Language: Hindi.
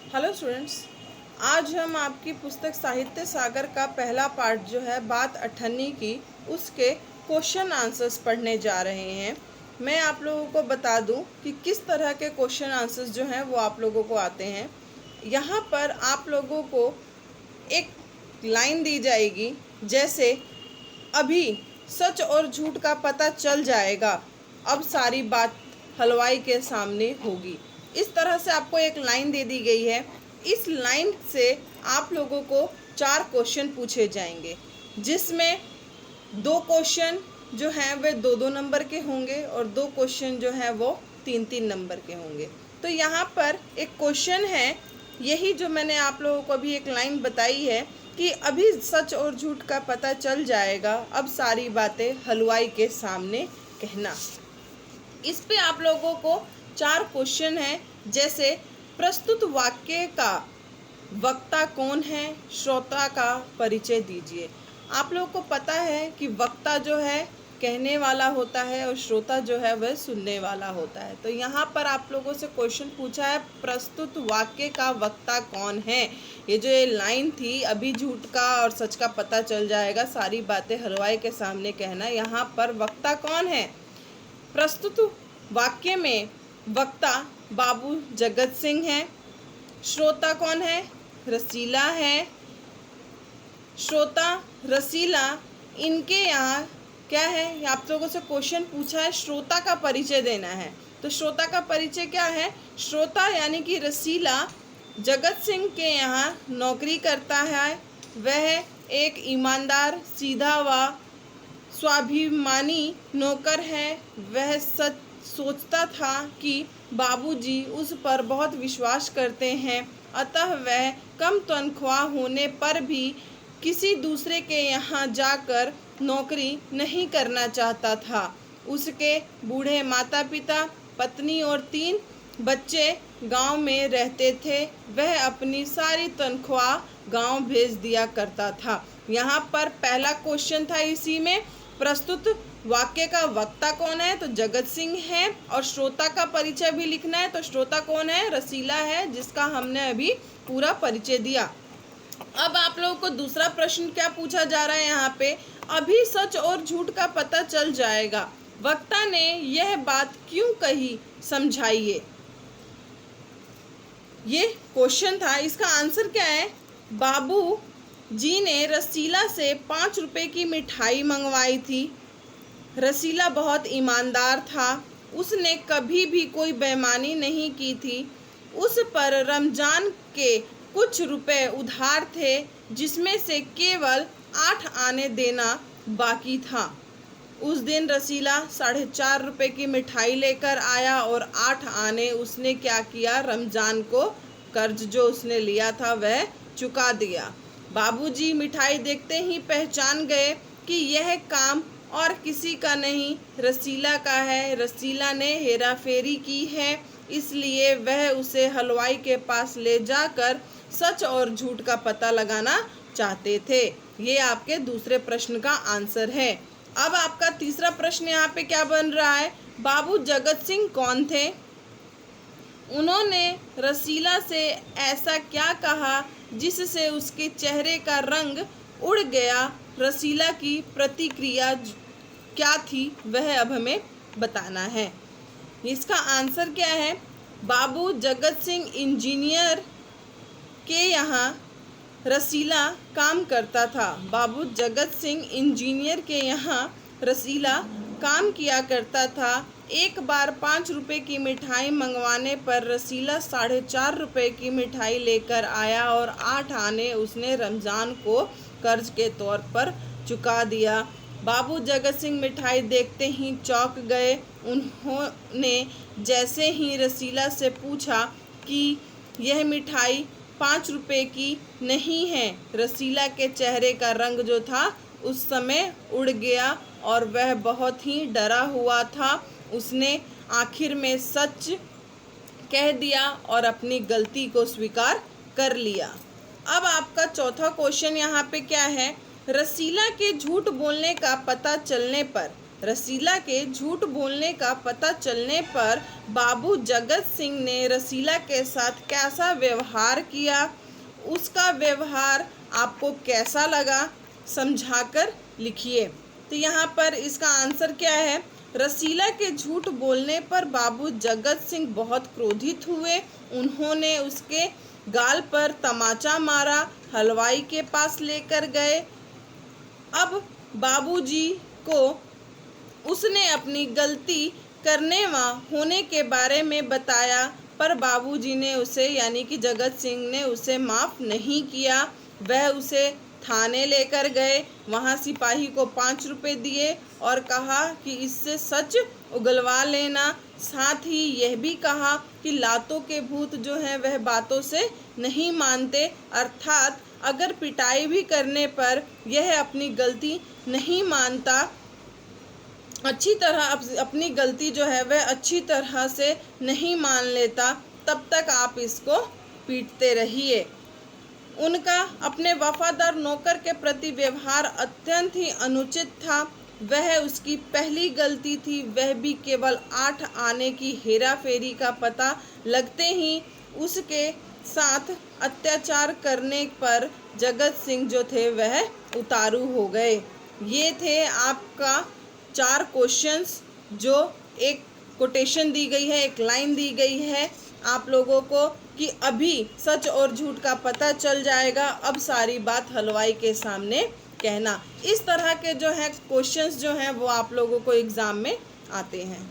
हेलो स्टूडेंट्स, आज हम आपकी पुस्तक साहित्य सागर का पहला पार्ट जो है बात अठन्नी की, उसके क्वेश्चन आंसर्स पढ़ने जा रहे हैं। मैं आप लोगों को बता दूं कि किस तरह के क्वेश्चन आंसर्स जो हैं वो आप लोगों को आते हैं। यहाँ पर आप लोगों को एक लाइन दी जाएगी, जैसे अभी सच और झूठ का पता चल जाएगा, अब सारी बात हलवाई के सामने होगी। इस तरह से आपको एक लाइन दे दी गई है। इस लाइन से आप लोगों को 4 क्वेश्चन पूछे जाएंगे, जिसमें 2 क्वेश्चन जो हैं वे 2-2 नंबर के होंगे और 2 क्वेश्चन जो हैं वो 3-3 नंबर के होंगे। तो यहाँ पर एक क्वेश्चन है, यही जो मैंने आप लोगों को अभी एक लाइन बताई है कि अभी सच और झूठ का पता चल जाएगा, अब सारी बातें हलवाई के सामने कहना। इस पे आप लोगों को 4 क्वेश्चन हैं, जैसे प्रस्तुत वाक्य का वक्ता कौन है, श्रोता का परिचय दीजिए। आप लोगों को पता है कि वक्ता जो है कहने वाला होता है और श्रोता जो है वह सुनने वाला होता है। तो यहाँ पर आप लोगों से क्वेश्चन पूछा है, प्रस्तुत वाक्य का वक्ता कौन है। ये जो ये लाइन थी, अभी झूठ का और सच का पता चल जाएगा, सारी बातें हलवाई के सामने कहना, यहाँ पर वक्ता कौन है। प्रस्तुत वाक्य में वक्ता बाबू जगत सिंह है। श्रोता कौन है, रसीला है। श्रोता रसीला, इनके यहाँ क्या है, आप लोगों से क्वेश्चन पूछा है, श्रोता का परिचय देना है। तो श्रोता का परिचय क्या है, श्रोता यानी कि रसीला जगत सिंह के यहाँ नौकरी करता है। वह एक ईमानदार, सीधा व स्वाभिमानी नौकर है। वह सच सोचता था कि बाबूजी उस पर बहुत विश्वास करते हैं, अतः वह कम तनख्वाह होने पर भी किसी दूसरे के यहाँ जाकर नौकरी नहीं करना चाहता था। उसके बूढ़े माता पिता, पत्नी और 3 बच्चे गांव में रहते थे। वह अपनी सारी तनख्वाह गांव भेज दिया करता था। यहाँ पर पहला क्वेश्चन था, इसी में प्रस्तुत वाक्य का वक्ता कौन है, तो जगत सिंह है। और श्रोता का परिचय भी लिखना है, तो श्रोता कौन है, रसीला है, जिसका हमने अभी पूरा परिचय दिया। अब आप लोगों को दूसरा प्रश्न क्या पूछा जा रहा है, यहाँ पे अभी सच और झूठ का पता चल जाएगा, वक्ता ने यह बात क्यों कही, समझाइए। ये क्वेश्चन था, इसका आंसर क्या है, बाबू जी ने रसीला से 5 रुपए की मिठाई मंगवाई थी। रसीला बहुत ईमानदार था, उसने कभी भी कोई बेईमानी नहीं की थी। उस पर रमजान के कुछ रुपए उधार थे, जिसमें से केवल 8 आने देना बाकी था। उस दिन रसीला 4.5 रुपए की मिठाई लेकर आया और 8 आने उसने क्या किया, रमजान को कर्ज जो उसने लिया था वह चुका दिया। बाबूजी मिठाई देखते ही पहचान गए कि यह काम और किसी का नहीं, रसीला का है। रसीला ने हेराफेरी की है, इसलिए वह उसे हलवाई के पास ले जाकर सच और झूठ का पता लगाना चाहते थे। ये आपके दूसरे प्रश्न का आंसर है। अब आपका तीसरा प्रश्न यहाँ पे क्या बन रहा है, बाबू जगत सिंह कौन थे। उन्होंने रसीला से ऐसा क्या कहा जिससे उसके चेहरे का रंग उड़ गया। रसीला की प्रतिक्रिया क्या थी, वह अब हमें बताना है। इसका आंसर क्या है, बाबू जगत सिंह इंजीनियर के यहाँ रसीला काम करता था। बाबू जगत सिंह इंजीनियर के यहाँ रसीला काम किया करता था। एक बार 5 रुपए की मिठाई मंगवाने पर रसीला 4.5 रुपए की मिठाई लेकर आया और 8 आने उसने रमज़ान को कर्ज के तौर पर चुका दिया। बाबू जगत सिंह मिठाई देखते ही चौंक गए। उन्होंने जैसे ही रसीला से पूछा कि यह मिठाई 5 रुपए की नहीं है, रसीला के चेहरे का रंग जो था उस समय उड़ गया और वह बहुत ही डरा हुआ था। उसने आखिर में सच कह दिया और अपनी गलती को स्वीकार कर लिया। अब आपका चौथा क्वेश्चन यहाँ पे क्या है, रसीला के झूठ बोलने का पता चलने पर रसीला के झूठ बोलने का पता चलने पर बाबू जगत सिंह ने रसीला के साथ कैसा व्यवहार किया, उसका व्यवहार आपको कैसा लगा, समझाकर लिखिए। तो यहाँ पर इसका आंसर क्या है? रसीला के झूठ बोलने पर बाबू जगत सिंह बहुत क्रोधित हुए। उन्होंने उसके गाल पर तमाचा मारा, हलवाई के पास लेकर गए। अब बाबूजी को उसने अपनी गलती करने व होने के बारे में बताया, पर बाबूजी ने उसे यानी कि जगत सिंह ने उसे माफ़ नहीं किया। वह उसे थाने लेकर गए। वहाँ सिपाही को 5 रुपये दिए और कहा कि इससे सच उगलवा लेना। साथ ही यह भी कहा कि लातों के भूत जो हैं वह बातों से नहीं मानते, अर्थात अगर पिटाई भी करने पर यह अपनी गलती नहीं मानता, अच्छी तरह अपनी गलती जो है वह अच्छी तरह से नहीं मान लेता, तब तक आप इसको पीटते रहिए। उनका अपने वफादार नौकर के प्रति व्यवहार अत्यंत ही अनुचित था। वह उसकी पहली गलती थी, वह भी केवल 8 आने की हेरा फेरी का पता लगते ही उसके साथ अत्याचार करने पर जगत सिंह जो थे वह उतारू हो गए। ये थे आपका 4 क्वेश्चंस, जो एक कोटेशन दी गई है, एक लाइन दी गई है आप लोगों को कि अभी सच और झूठ का पता चल जाएगा, अब सारी बात हलवाई के सामने कहना। इस तरह के जो है क्वेश्चंस जो हैं वो आप लोगों को एग्ज़ाम में आते हैं।